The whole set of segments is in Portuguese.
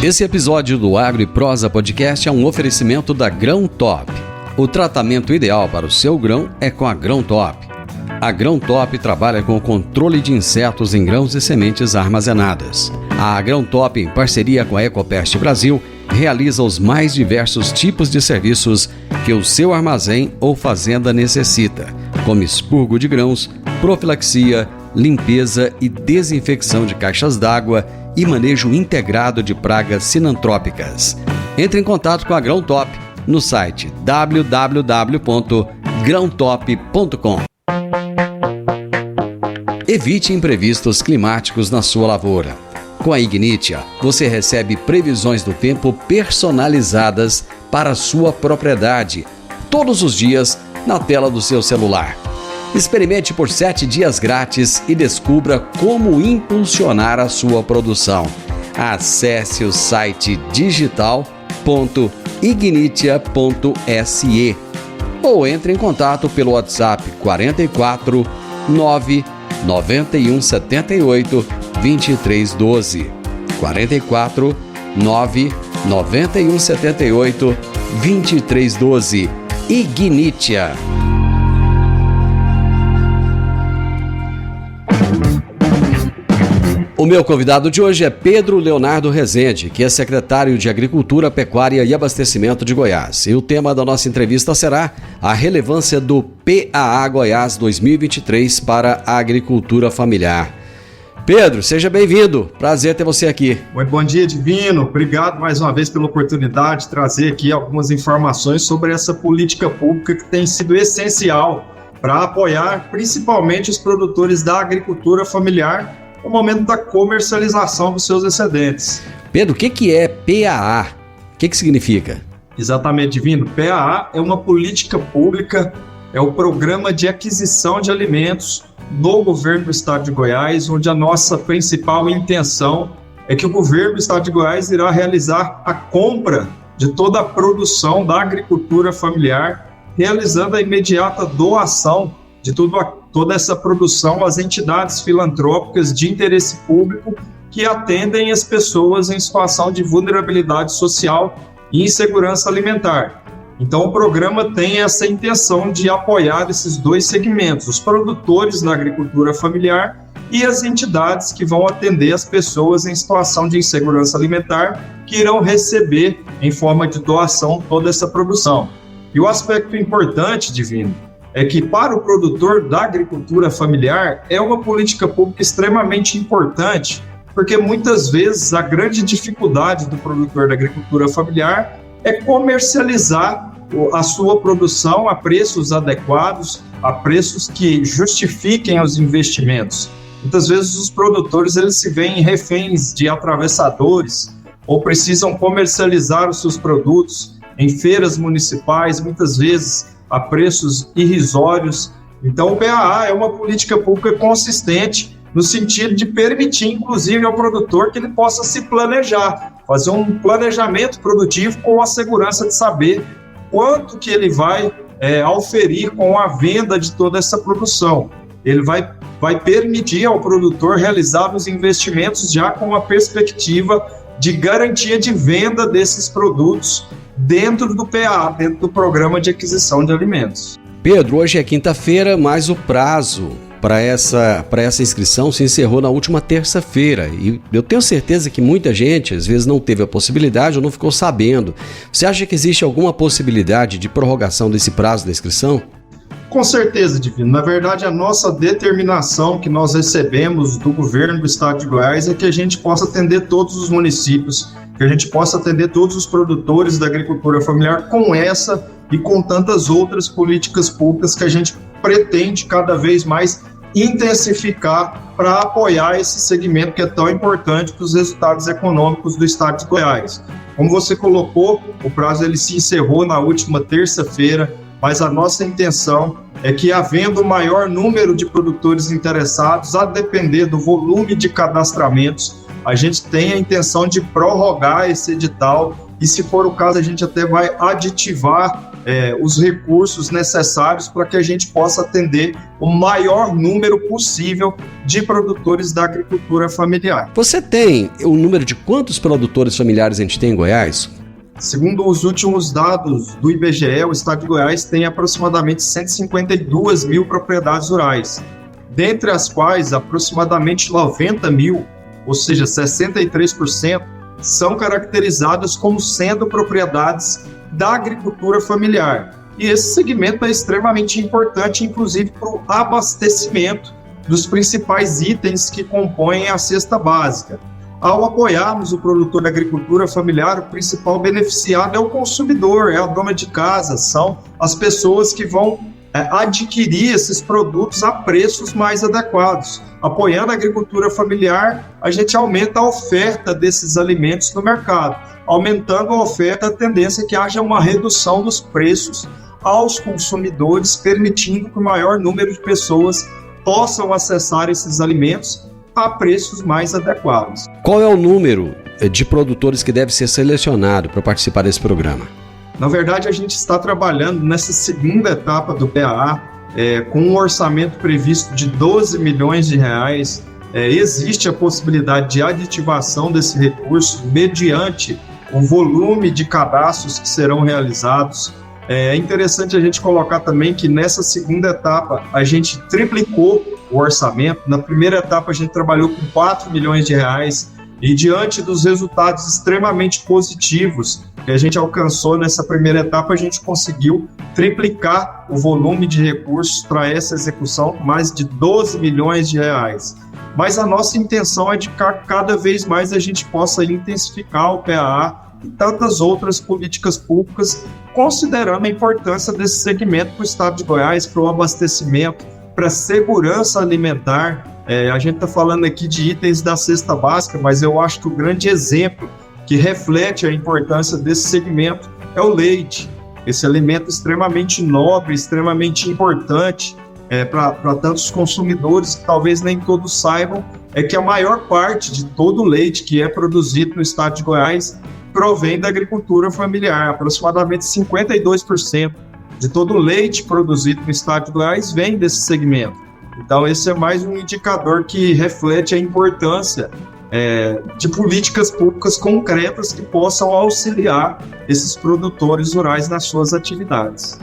Esse episódio do Agro e Prosa Podcast é um oferecimento da Grão Top. O tratamento ideal para o seu grão é com a Grão Top. A Grão Top trabalha com o controle de insetos em grãos e sementes armazenadas. A Grão Top, em parceria com a Ecopest Brasil, realiza os mais diversos tipos de serviços que o seu armazém ou fazenda necessita, como expurgo de grãos, profilaxia, limpeza e desinfecção de caixas d'água e manejo integrado de pragas sinantrópicas. Entre em contato com a Grão Top no site www.grãotop.com. Evite imprevistos climáticos na sua lavoura. Com a Ignitia, você recebe previsões do tempo personalizadas para a sua propriedade, todos os dias na tela do seu celular. Experimente por 7 dias grátis e descubra como impulsionar a sua produção. Acesse o site digital.ignitia.se ou entre em contato pelo WhatsApp 44 9 91 78 2312. 44 9 91 78 2312. Ignitia. O meu convidado de hoje é Pedro Leonardo Rezende, que é secretário de Agricultura, Pecuária e Abastecimento de Goiás. E o tema da nossa entrevista será a relevância do PAA Goiás 2023 para a agricultura familiar. Pedro, seja bem-vindo. Prazer ter você aqui. Muito bom dia, Divino. Obrigado mais uma vez pela oportunidade de trazer aqui algumas informações sobre essa política pública que tem sido essencial para apoiar principalmente os produtores da agricultura familiar no momento da comercialização dos seus excedentes. Pedro, o que é PAA? O que significa? Exatamente, Divino. PAA é uma política pública, é o Programa de Aquisição de Alimentos do Governo do Estado de Goiás, onde a nossa principal intenção é que o Governo do Estado de Goiás irá realizar a compra de toda a produção da agricultura familiar, realizando a imediata doação de toda essa produção às entidades filantrópicas de interesse público que atendem as pessoas em situação de vulnerabilidade social e insegurança alimentar. Então, o programa tem essa intenção de apoiar esses dois segmentos, os produtores da agricultura familiar e as entidades que vão atender as pessoas em situação de insegurança alimentar, que irão receber em forma de doação toda essa produção. E o aspecto importante, Divino, é que para o produtor da agricultura familiar é uma política pública extremamente importante, porque muitas vezes a grande dificuldade do produtor da agricultura familiar é comercializar a sua produção a preços adequados, a preços que justifiquem os investimentos. Muitas vezes os produtores eles se veem reféns de atravessadores ou precisam comercializar os seus produtos em feiras municipais, muitas vezes a preços irrisórios. Então o PAA é uma política pública consistente no sentido de permitir, inclusive, ao produtor que ele possa se planejar, fazer um planejamento produtivo com a segurança de saber quanto que ele vai auferir com a venda de toda essa produção. Ele vai permitir ao produtor realizar os investimentos já com a perspectiva de garantia de venda desses produtos dentro do PA, dentro do Programa de Aquisição de Alimentos. Pedro, hoje é quinta-feira, mas o prazo para essa inscrição se encerrou na última terça-feira. E eu tenho certeza que muita gente, às vezes, não teve a possibilidade ou não ficou sabendo. Você acha que existe alguma possibilidade de prorrogação desse prazo da inscrição? Com certeza, Divino. Na verdade, a nossa determinação que nós recebemos do governo do Estado de Goiás é que a gente possa atender todos os municípios, que a gente possa atender todos os produtores da agricultura familiar com essa e com tantas outras políticas públicas que a gente pretende cada vez mais intensificar para apoiar esse segmento que é tão importante para os resultados econômicos do Estado de Goiás. Como você colocou, o prazo ele se encerrou na última terça-feira, mas a nossa intenção é que, havendo maior número de produtores interessados, a depender do volume de cadastramentos, a gente tem a intenção de prorrogar esse edital e, se for o caso, a gente até vai aditivar os recursos necessários para que a gente possa atender o maior número possível de produtores da agricultura familiar. Você tem o número de quantos produtores familiares a gente tem em Goiás? Segundo os últimos dados do IBGE, o estado de Goiás tem aproximadamente 152 mil propriedades rurais, dentre as quais aproximadamente 90 mil, ou seja, 63%, são caracterizadas como sendo propriedades da agricultura familiar. E esse segmento é extremamente importante, inclusive para o abastecimento dos principais itens que compõem a cesta básica. Ao apoiarmos o produtor da agricultura familiar, o principal beneficiado é o consumidor, é a dona de casa, são as pessoas que vão adquirir esses produtos a preços mais adequados. Apoiando a agricultura familiar, a gente aumenta a oferta desses alimentos no mercado. Aumentando a oferta, a tendência é que haja uma redução dos preços aos consumidores, permitindo que o maior número de pessoas possam acessar esses alimentos a preços mais adequados. Qual é o número de produtores que deve ser selecionado para participar desse programa? Na verdade, a gente está trabalhando nessa segunda etapa do PAA, com um orçamento previsto de 12 milhões de reais. Existe a possibilidade de aditivação desse recurso mediante o volume de cadastros que serão realizados. É interessante a gente colocar também que nessa segunda etapa a gente triplicou o orçamento. Na primeira etapa a gente trabalhou com 4 milhões de reais e diante dos resultados extremamente positivos que a gente alcançou nessa primeira etapa, a gente conseguiu triplicar o volume de recursos para essa execução, mais de 12 milhões de reais. Mas a nossa intenção é de que cada vez mais a gente possa intensificar o PAA e tantas outras políticas públicas, considerando a importância desse segmento para o estado de Goiás, para o abastecimento, para a segurança alimentar. A gente está falando aqui de itens da cesta básica, mas eu acho que o grande exemplo que reflete a importância desse segmento é o leite. Esse alimento extremamente nobre, extremamente importante para tantos consumidores que talvez nem todos saibam, é que a maior parte de todo o leite que é produzido no estado de Goiás provém da agricultura familiar. Aproximadamente 52% de todo o leite produzido no estado de Goiás vem desse segmento. Então, esse é mais um indicador que reflete a importância de políticas públicas concretas que possam auxiliar esses produtores rurais nas suas atividades.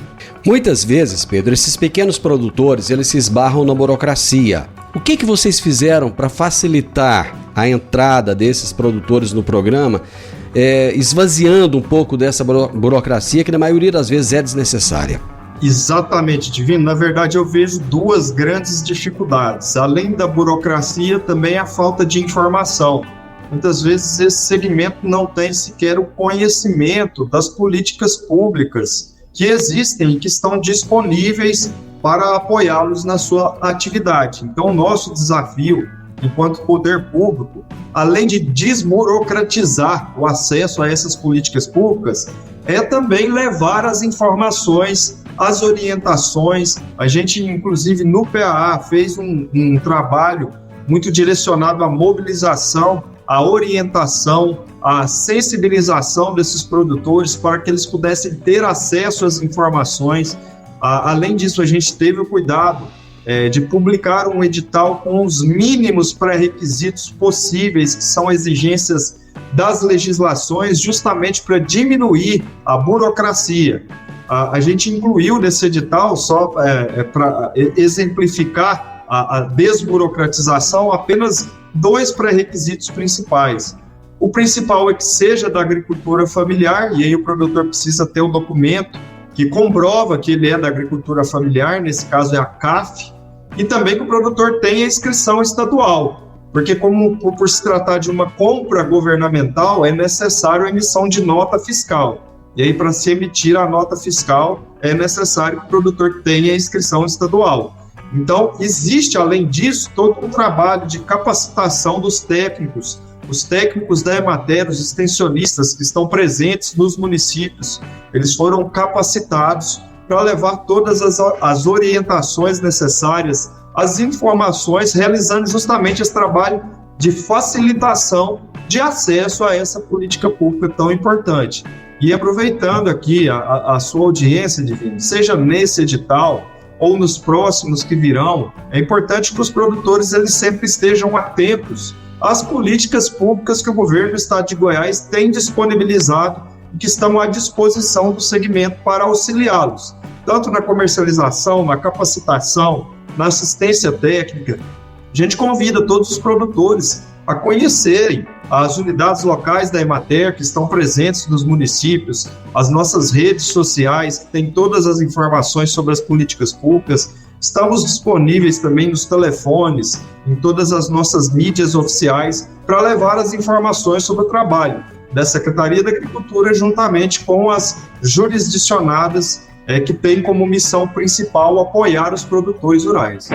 Muitas vezes, Pedro, esses pequenos produtores, eles se esbarram na burocracia. O que vocês fizeram para facilitar a entrada desses produtores no programa, esvaziando um pouco dessa burocracia que na maioria das vezes é desnecessária? Exatamente, Divino. Na verdade, eu vejo duas grandes dificuldades. Além da burocracia, também a falta de informação. Muitas vezes esse segmento não tem sequer o conhecimento das políticas públicas que existem e que estão disponíveis para apoiá-los na sua atividade. Então, o nosso desafio, enquanto poder público, além de desburocratizar o acesso a essas políticas públicas, é também levar as informações, as orientações. A gente, inclusive, no PAA, fez um trabalho muito direcionado à mobilização, à orientação, à sensibilização desses produtores para que eles pudessem ter acesso às informações. Além disso, a gente teve o cuidado de publicar um edital com os mínimos pré-requisitos possíveis, que são exigências das legislações, justamente para diminuir a burocracia. A gente incluiu nesse edital, só para exemplificar a desburocratização, apenas 2 pré-requisitos principais. O principal é que seja da agricultura familiar, e aí o produtor precisa ter um documento que comprova que ele é da agricultura familiar, nesse caso é a CAF, e também que o produtor tenha inscrição estadual, porque por se tratar de uma compra governamental, é necessário a emissão de nota fiscal. E aí, para se emitir a nota fiscal, é necessário que o produtor tenha inscrição estadual. Então, existe, além disso, todo um trabalho de capacitação dos técnicos, os técnicos da Emater, os extensionistas que estão presentes nos municípios. Eles foram capacitados para levar todas as orientações necessárias, as informações, realizando justamente esse trabalho de facilitação de acesso a essa política pública tão importante. E aproveitando aqui a sua audiência, Divino, seja nesse edital ou nos próximos que virão, é importante que os produtores eles sempre estejam atentos às políticas públicas que o governo do estado de Goiás tem disponibilizado e que estão à disposição do segmento para auxiliá-los, tanto na comercialização, na capacitação, na assistência técnica. A gente convida todos os produtores a conhecerem as unidades locais da Emater que estão presentes nos municípios, as nossas redes sociais que têm todas as informações sobre as políticas públicas. Estamos disponíveis também nos telefones, em todas as nossas mídias oficiais, para levar as informações sobre o trabalho da Secretaria da Agricultura, juntamente com as jurisdicionadas que têm como missão principal apoiar os produtores rurais.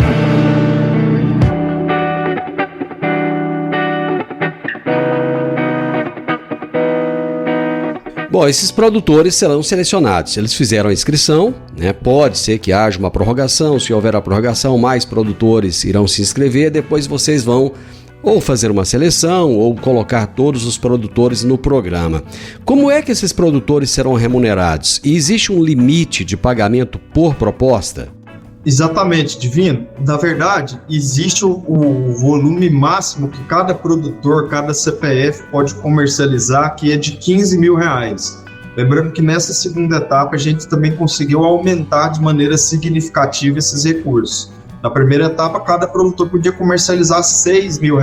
Bom, esses produtores serão selecionados. Eles fizeram a inscrição, né? Pode ser que haja uma prorrogação. Se houver a prorrogação, mais produtores irão se inscrever. Depois vocês vão ou fazer uma seleção ou colocar todos os produtores no programa. Como é que esses produtores serão remunerados? E existe um limite de pagamento por proposta? Exatamente, Divino. Na verdade, existe o volume máximo que cada produtor, cada CPF pode comercializar, que é de R$15 mil. Lembrando que nessa segunda etapa a gente também conseguiu aumentar de maneira significativa esses recursos. Na primeira etapa, cada produtor podia comercializar R$6 mil.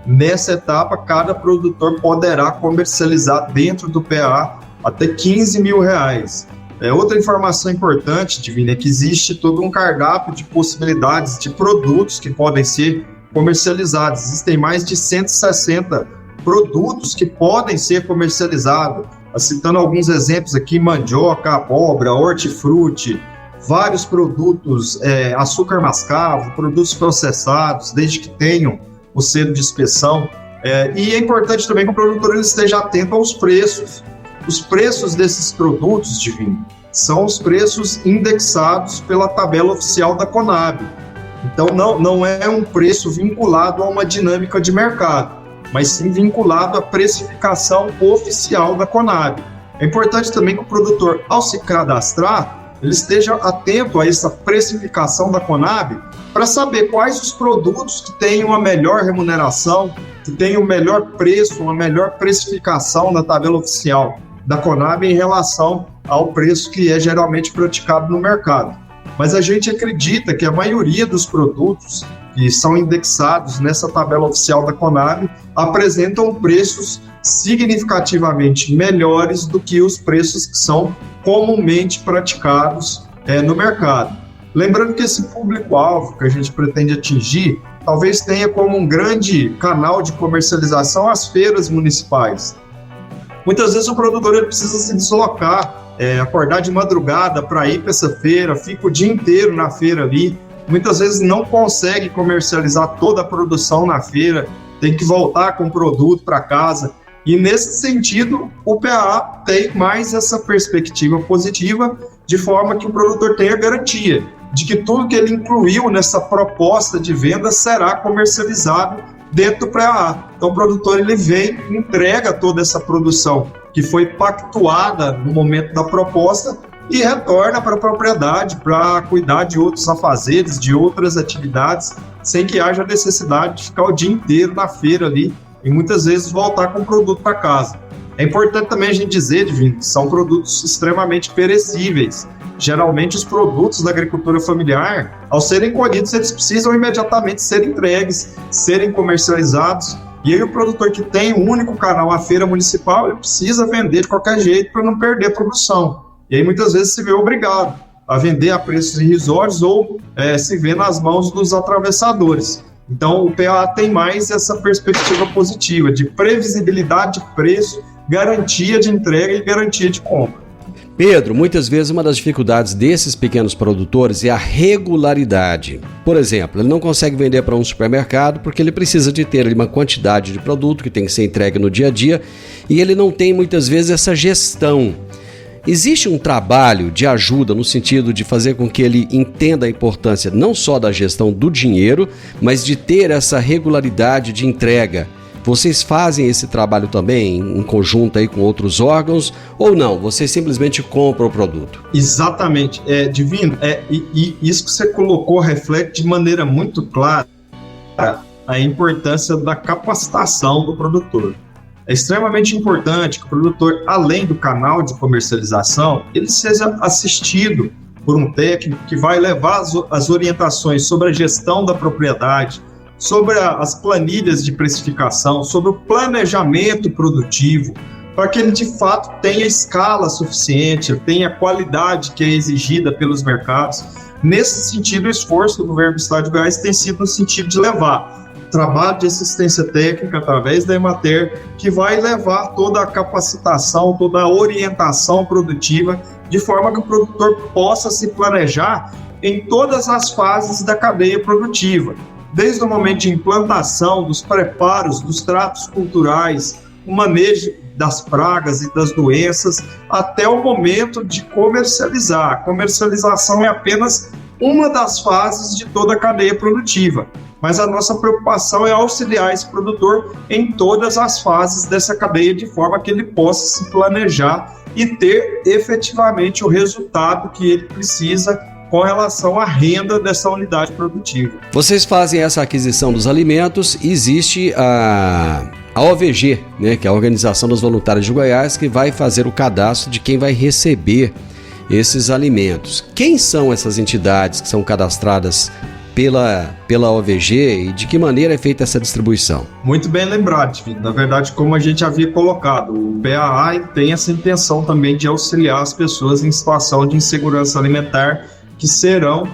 Nessa etapa, cada produtor poderá comercializar dentro do PA até R$15 mil. Outra informação importante, Divino, é que existe todo um cardápio de possibilidades de produtos que podem ser comercializados. Existem mais de 160 produtos que podem ser comercializados. Citando alguns exemplos aqui: mandioca, abóbora, hortifruti, vários produtos, açúcar mascavo, produtos processados, desde que tenham o selo de inspeção. E é importante também que o produtor esteja atento aos preços. Os preços desses produtos, Divino, são os preços indexados pela tabela oficial da Conab. Então, não é um preço vinculado a uma dinâmica de mercado, mas sim vinculado à precificação oficial da Conab. É importante também que o produtor, ao se cadastrar, ele esteja atento a essa precificação da Conab para saber quais os produtos que têm uma melhor remuneração, que têm o melhor preço, uma melhor precificação na tabela oficial da Conab em relação ao preço que é geralmente praticado no mercado. Mas a gente acredita que a maioria dos produtos que são indexados nessa tabela oficial da Conab apresentam preços significativamente melhores do que os preços que são comumente praticados no mercado. Lembrando que esse público-alvo que a gente pretende atingir talvez tenha como um grande canal de comercialização as feiras municipais. Muitas vezes o produtor ele precisa se deslocar, acordar de madrugada para ir para essa feira, fica o dia inteiro na feira ali, muitas vezes não consegue comercializar toda a produção na feira, tem que voltar com o produto para casa. E nesse sentido, o PA tem mais essa perspectiva positiva, de forma que o produtor tenha garantia de que tudo que ele incluiu nessa proposta de venda será comercializado dentro do PA. Então o produtor ele vem, entrega toda essa produção que foi pactuada no momento da proposta e retorna para a propriedade para cuidar de outros afazeres, de outras atividades, sem que haja necessidade de ficar o dia inteiro na feira ali e muitas vezes voltar com o produto para casa. É importante também a gente dizer, Divino, que são produtos extremamente perecíveis. Geralmente os produtos da agricultura familiar, ao serem colhidos, eles precisam imediatamente ser entregues, serem comercializados. E aí o produtor que tem um único canal, a feira municipal, ele precisa vender de qualquer jeito para não perder a produção. E aí muitas vezes se vê obrigado a vender a preços irrisórios ou se vê nas mãos dos atravessadores. Então o PA tem mais essa perspectiva positiva de previsibilidade de preço, garantia de entrega e garantia de compra. Pedro, muitas vezes uma das dificuldades desses pequenos produtores é a regularidade. Por exemplo, ele não consegue vender para um supermercado porque ele precisa de ter uma quantidade de produto que tem que ser entregue no dia a dia e ele não tem muitas vezes essa gestão. Existe um trabalho de ajuda no sentido de fazer com que ele entenda a importância não só da gestão do dinheiro, mas de ter essa regularidade de entrega. Vocês fazem esse trabalho também em conjunto aí com outros órgãos ou não? Vocês simplesmente compram o produto? Exatamente. Divino, e isso que você colocou reflete de maneira muito clara a importância da capacitação do produtor. É extremamente importante que o produtor, além do canal de comercialização, ele seja assistido por um técnico que vai levar as orientações sobre a gestão da propriedade, sobre as planilhas de precificação, sobre o planejamento produtivo, para que ele de fato tenha escala suficiente, tenha a qualidade que é exigida pelos mercados. Nesse sentido, o esforço do governo do Estado de Goiás tem sido no sentido de levar trabalho de assistência técnica através da Emater, que vai levar toda a capacitação, toda a orientação produtiva, de forma que o produtor possa se planejar em todas as fases da cadeia produtiva, desde o momento de implantação, dos preparos, dos tratos culturais, o manejo das pragas e das doenças, até o momento de comercializar. A comercialização é apenas uma das fases de toda a cadeia produtiva, mas a nossa preocupação é auxiliar esse produtor em todas as fases dessa cadeia, de forma que ele possa se planejar e ter efetivamente o resultado que ele precisa com relação à renda dessa unidade produtiva. Vocês fazem essa aquisição dos alimentos, existe a OVG, né, que é a Organização dos Voluntários de Goiás, que vai fazer o cadastro de quem vai receber esses alimentos. Quem são essas entidades que são cadastradas pela OVG e de que maneira é feita essa distribuição? Muito bem lembrado, Divino. Na verdade, como a gente havia colocado, o PAA tem essa intenção também de auxiliar as pessoas em situação de insegurança alimentar que serão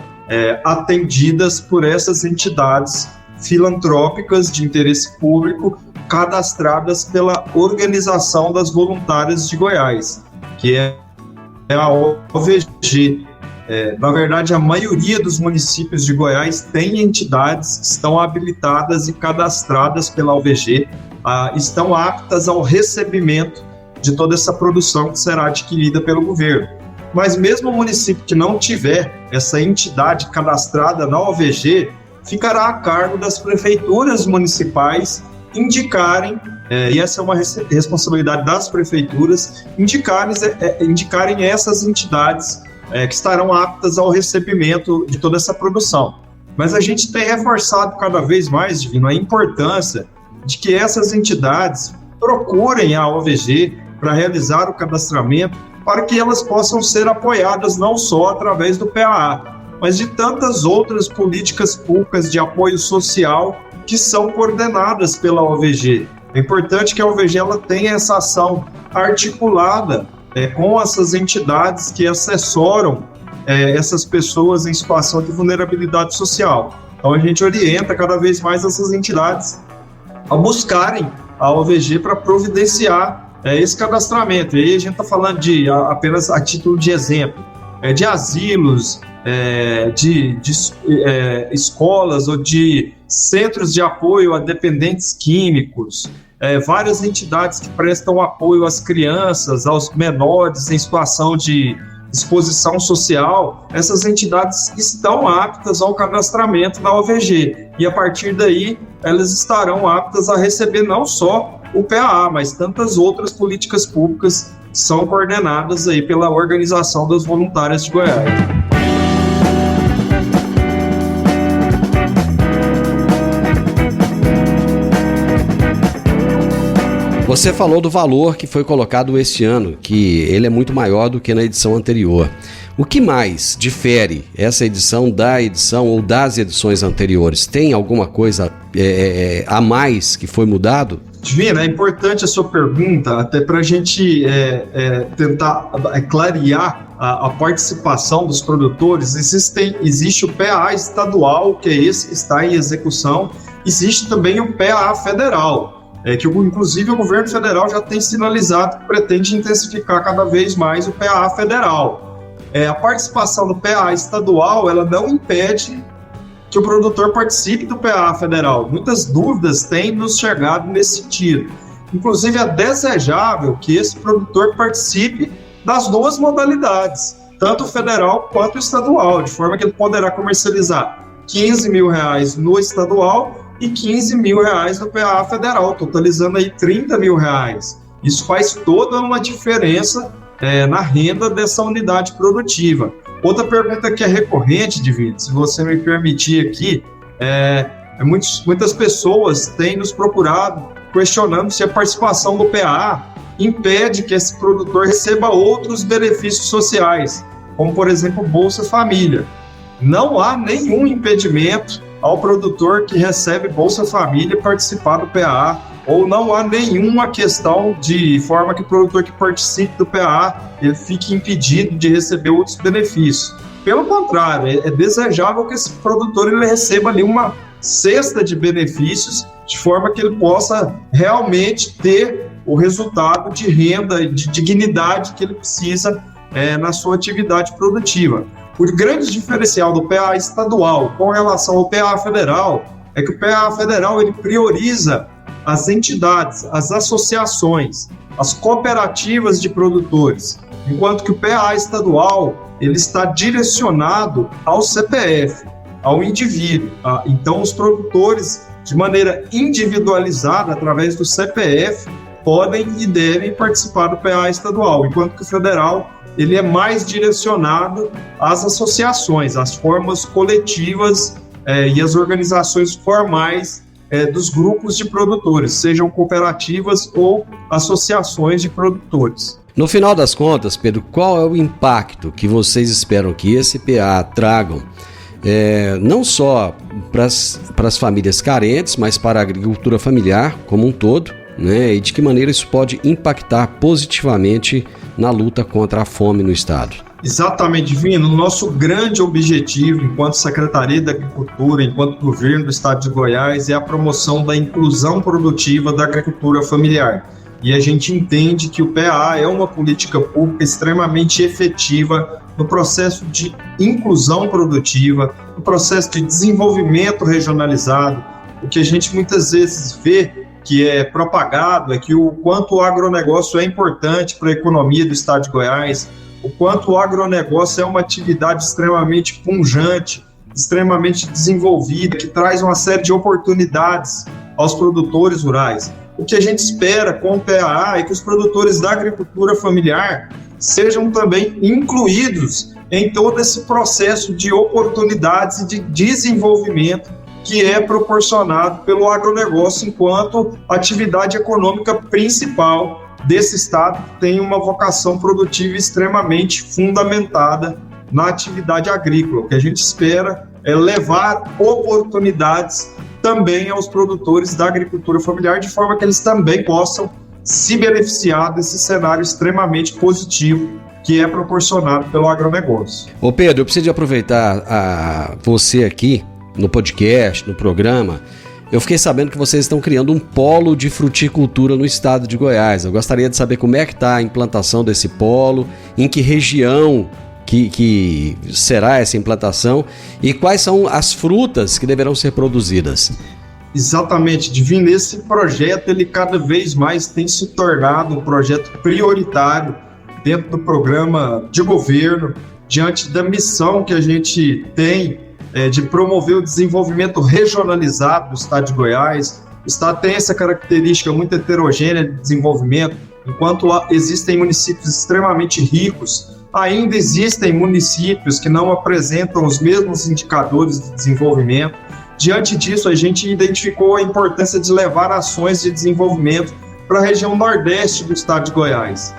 atendidas por essas entidades filantrópicas de interesse público cadastradas pela Organização das Voluntárias de Goiás, que é a OVG. Na verdade, a maioria dos municípios de Goiás tem entidades que estão habilitadas e cadastradas pela OVG, estão aptas ao recebimento de toda essa produção que será adquirida pelo governo. Mas mesmo o município que não tiver essa entidade cadastrada na OVG, ficará a cargo das prefeituras municipais indicarem, e essa é uma responsabilidade das prefeituras, indicarem essas entidades que estarão aptas ao recebimento de toda essa produção. Mas a gente tem reforçado cada vez mais, Divino, a importância de que essas entidades procurem a OVG para realizar o cadastramento, para que elas possam ser apoiadas não só através do PAA, mas de tantas outras políticas públicas de apoio social que são coordenadas pela OVG. É importante que a OVG ela tenha essa ação articulada com essas entidades que assessoram essas pessoas em situação de vulnerabilidade social. Então a gente orienta cada vez mais essas entidades a buscarem a OVG para providenciar esse cadastramento. E aí a gente está falando de, apenas a título de exemplo, de asilos, de escolas ou de centros de apoio a dependentes químicos, várias entidades que prestam apoio às crianças, aos menores em situação de exposição social. Essas entidades estão aptas ao cadastramento na OVG e a partir daí elas estarão aptas a receber não só o PAA, mas tantas outras políticas públicas que são coordenadas aí pela Organização das Voluntárias de Goiás. Você falou do valor que foi colocado este ano, que ele é muito maior do que na edição anterior. O que mais difere essa edição da edição ou das edições anteriores? Tem alguma coisa a mais que foi mudado? Divino, é importante a sua pergunta, até para a gente tentar clarear a participação dos produtores. Existe o PAA estadual, que é esse que está em execução, existe também o PAA federal, que inclusive o governo federal já tem sinalizado que pretende intensificar cada vez mais o PAA federal. A participação do PAA estadual, ela não impede que o produtor participe do PAA federal. Muitas dúvidas têm nos chegado nesse sentido. Inclusive, é desejável que esse produtor participe das duas modalidades, tanto o federal quanto o estadual, de forma que ele poderá comercializar R$15 mil no estadual e R$15 mil no PA federal, totalizando aí R$30 mil. Isso faz toda uma diferença na renda dessa unidade produtiva. Outra pergunta que é recorrente, Divino, se você me permitir aqui, muitas pessoas têm nos procurado questionando se a participação do PA impede que esse produtor receba outros benefícios sociais, como, por exemplo, Bolsa Família. Não há nenhum impedimento ao produtor que recebe Bolsa Família participar do PA, ou não há nenhuma questão de forma que o produtor que participe do PA ele fique impedido de receber outros benefícios. Pelo contrário, é desejável que esse produtor ele receba ali uma cesta de benefícios, de forma que ele possa realmente ter o resultado de renda e de dignidade que ele precisa na sua atividade produtiva. O grande diferencial do PA estadual com relação ao PA federal é que o PA federal ele prioriza as entidades, as associações, as cooperativas de produtores, enquanto que o PA estadual ele está direcionado ao CPF, ao indivíduo. Então, os produtores, de maneira individualizada, através do CPF, podem e devem participar do PA estadual, enquanto que o federal ele é mais direcionado às associações, às formas coletivas e às organizações formais dos grupos de produtores, sejam cooperativas ou associações de produtores. No final das contas, Pedro, qual é o impacto que vocês esperam que esse PA tragam, não só para as famílias carentes, mas para a agricultura familiar como um todo, né? E de que maneira isso pode impactar positivamente na luta contra a fome no estado? Exatamente, Divino. Nosso grande objetivo enquanto Secretaria da Agricultura, enquanto governo do estado de Goiás, é a promoção da inclusão produtiva da agricultura familiar. E a gente entende que o PA é uma política pública extremamente efetiva no processo de inclusão produtiva, no processo de desenvolvimento regionalizado. O que a gente muitas vezes vê que é propagado é que o quanto o agronegócio é importante para a economia do estado de Goiás, o quanto o agronegócio é uma atividade extremamente pujante, extremamente desenvolvida, que traz uma série de oportunidades aos produtores rurais. O que a gente espera com o PA é que os produtores da agricultura familiar sejam também incluídos em todo esse processo de oportunidades e de desenvolvimento que é proporcionado pelo agronegócio enquanto atividade econômica principal desse estado, que tem uma vocação produtiva extremamente fundamentada na atividade agrícola. O que a gente espera é levar oportunidades também aos produtores da agricultura familiar, de forma que eles também possam se beneficiar desse cenário extremamente positivo que é proporcionado pelo agronegócio. Ô Pedro, eu preciso aproveitar você aqui no podcast, no programa. Eu fiquei sabendo que vocês estão criando um polo de fruticultura no estado de Goiás. Eu gostaria de saber como é que está a implantação desse polo, em que região que será essa implantação e quais são as frutas que deverão ser produzidas. Exatamente, Divino. Esse projeto ele cada vez mais tem se tornado um projeto prioritário dentro do programa de governo, diante da missão que a gente tem de promover o desenvolvimento regionalizado do estado de Goiás. O estado tem essa característica muito heterogênea de desenvolvimento. Enquanto existem municípios extremamente ricos, ainda existem municípios que não apresentam os mesmos indicadores de desenvolvimento. Diante disso, a gente identificou a importância de levar ações de desenvolvimento para a região nordeste do estado de Goiás.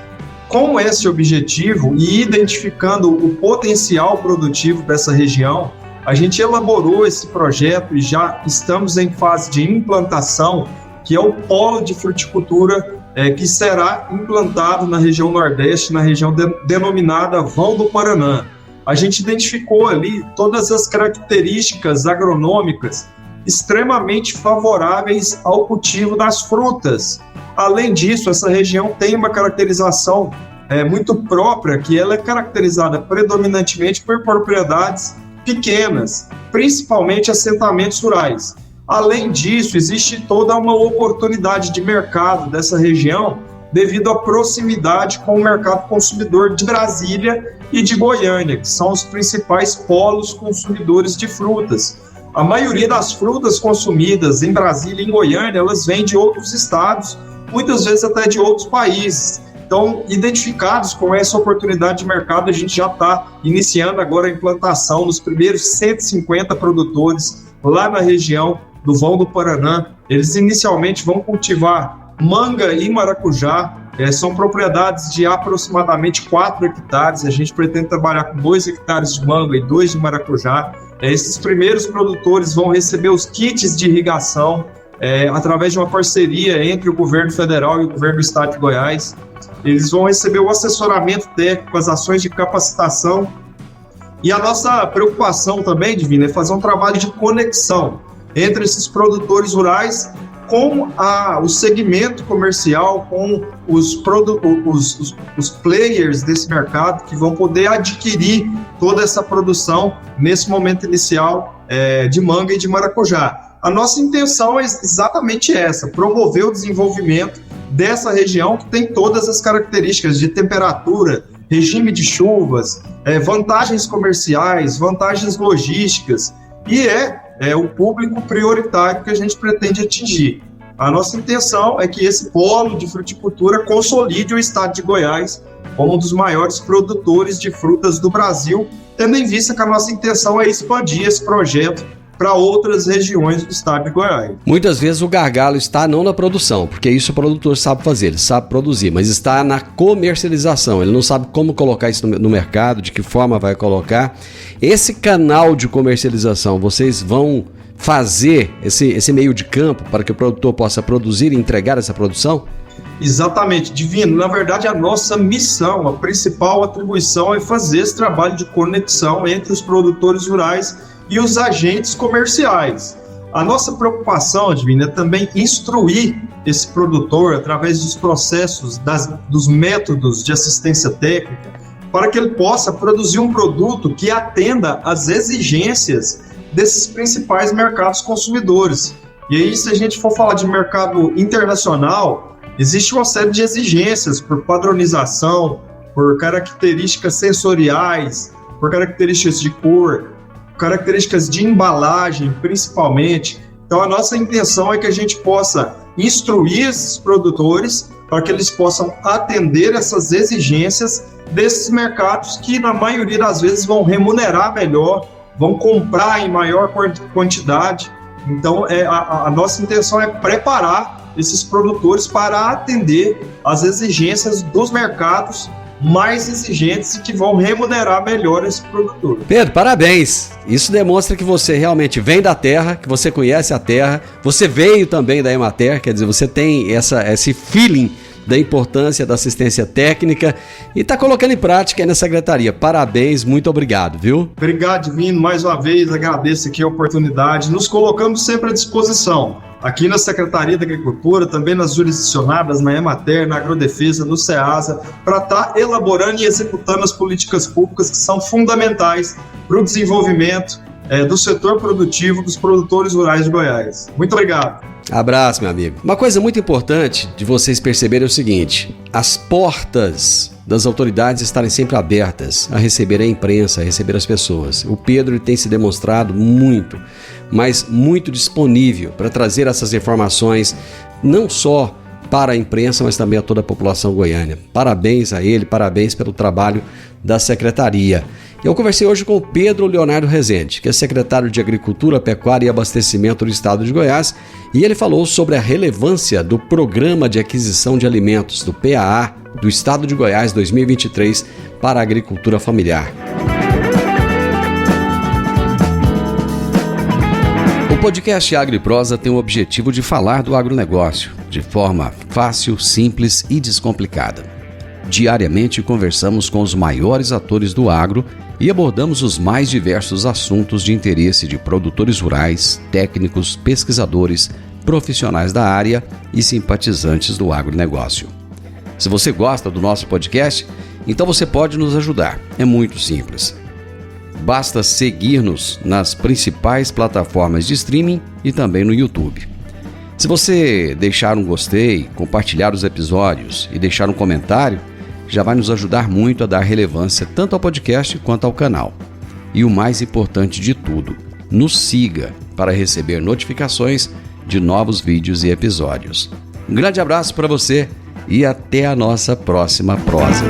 Com esse objetivo e identificando o potencial produtivo dessa região, a gente elaborou esse projeto e já estamos em fase de implantação, que é o polo de fruticultura que será implantado na região nordeste, na região denominada Vão do Paraná. A gente identificou ali todas as características agronômicas extremamente favoráveis ao cultivo das frutas. Além disso, essa região tem uma caracterização muito própria, que ela é caracterizada predominantemente por propriedades pequenas, principalmente assentamentos rurais. Além disso, existe toda uma oportunidade de mercado dessa região devido à proximidade com o mercado consumidor de Brasília e de Goiânia, que são os principais polos consumidores de frutas. A maioria das frutas consumidas em Brasília e em Goiânia, elas vêm de outros estados, muitas vezes até de outros países. Então, identificados com essa oportunidade de mercado, a gente já está iniciando agora a implantação nos primeiros 150 produtores lá na região do Vão do Paraná. Eles inicialmente vão cultivar manga e maracujá. São propriedades de aproximadamente 4 hectares. A gente pretende trabalhar com 2 hectares de manga e 2 de maracujá. Esses primeiros produtores vão receber os kits de irrigação através de uma parceria entre o governo federal e o governo do estado de Goiás. Eles vão receber o assessoramento técnico, as ações de capacitação. E a nossa preocupação também, Divino, é fazer um trabalho de conexão entre esses produtores rurais com o segmento comercial, com os players desse mercado que vão poder adquirir toda essa produção nesse momento inicial de manga e de maracujá. A nossa intenção é exatamente essa, promover o desenvolvimento dessa região que tem todas as características de temperatura, regime de chuvas, vantagens comerciais, vantagens logísticas, e é o público prioritário que a gente pretende atingir. A nossa intenção é que esse polo de fruticultura consolide o estado de Goiás como um dos maiores produtores de frutas do Brasil, tendo em vista que a nossa intenção é expandir esse projeto para outras regiões do estado de Goiás. Muitas vezes o gargalo está não na produção, porque isso o produtor sabe fazer, ele sabe produzir, mas está na comercialização, ele não sabe como colocar isso no mercado, de que forma vai colocar. Esse canal de comercialização, vocês vão fazer esse meio de campo para que o produtor possa produzir e entregar essa produção? Exatamente, Divino. Na verdade, a nossa missão, a principal atribuição é fazer esse trabalho de conexão entre os produtores rurais e os agentes comerciais. A nossa preocupação, Divino, é também instruir esse produtor através dos processos, dos métodos de assistência técnica, para que ele possa produzir um produto que atenda às exigências desses principais mercados consumidores. E aí, se a gente for falar de mercado internacional, existe uma série de exigências por padronização, por características sensoriais, por características de cor, características de embalagem, principalmente. Então, a nossa intenção é que a gente possa instruir esses produtores para que eles possam atender essas exigências desses mercados que, na maioria das vezes, vão remunerar melhor, vão comprar em maior quantidade. Então, a nossa intenção é preparar esses produtores para atender às exigências dos mercados mais exigentes e que vão remunerar melhor esse produtor. Pedro, parabéns! Isso demonstra que você realmente vem da terra, que você conhece a terra, você veio também da Emater, quer dizer, você tem esse feeling da importância da assistência técnica e está colocando em prática aí na secretaria. Parabéns, muito obrigado, viu? Obrigado, Divino, mais uma vez, agradeço aqui a oportunidade. Nos colocamos sempre à disposição, aqui na Secretaria da Agricultura, também nas jurisdicionadas, na Emater, na Agrodefesa, no SEASA, para estar elaborando e executando as políticas públicas que são fundamentais para o desenvolvimento do setor produtivo dos produtores rurais de Goiás. Muito obrigado. Abraço, meu amigo. Uma coisa muito importante de vocês perceberem é o seguinte: as portas das autoridades estarem sempre abertas a receber a imprensa, a receber as pessoas. O Pedro tem se demonstrado muito, mas muito disponível para trazer essas informações, não só para a imprensa, mas também a toda a população goiana. Parabéns a ele, parabéns pelo trabalho da secretaria. Eu conversei hoje com o Pedro Leonardo Rezende, que é secretário de Agricultura, Pecuária e Abastecimento do Estado de Goiás, e ele falou sobre a relevância do Programa de Aquisição de Alimentos, do PAA, do Estado de Goiás 2023 para a agricultura familiar. O podcast Agro e Prosa tem o objetivo de falar do agronegócio de forma fácil, simples e descomplicada. Diariamente conversamos com os maiores atores do agro e abordamos os mais diversos assuntos de interesse de produtores rurais, técnicos, pesquisadores, profissionais da área e simpatizantes do agronegócio. Se você gosta do nosso podcast, então você pode nos ajudar. É muito simples. Basta seguir-nos nas principais plataformas de streaming e também no YouTube. Se você deixar um gostei, compartilhar os episódios e deixar um comentário, já vai nos ajudar muito a dar relevância tanto ao podcast quanto ao canal. E o mais importante de tudo, nos siga, para receber notificações de novos vídeos e episódios. Um grande abraço para você e até a nossa próxima prosa.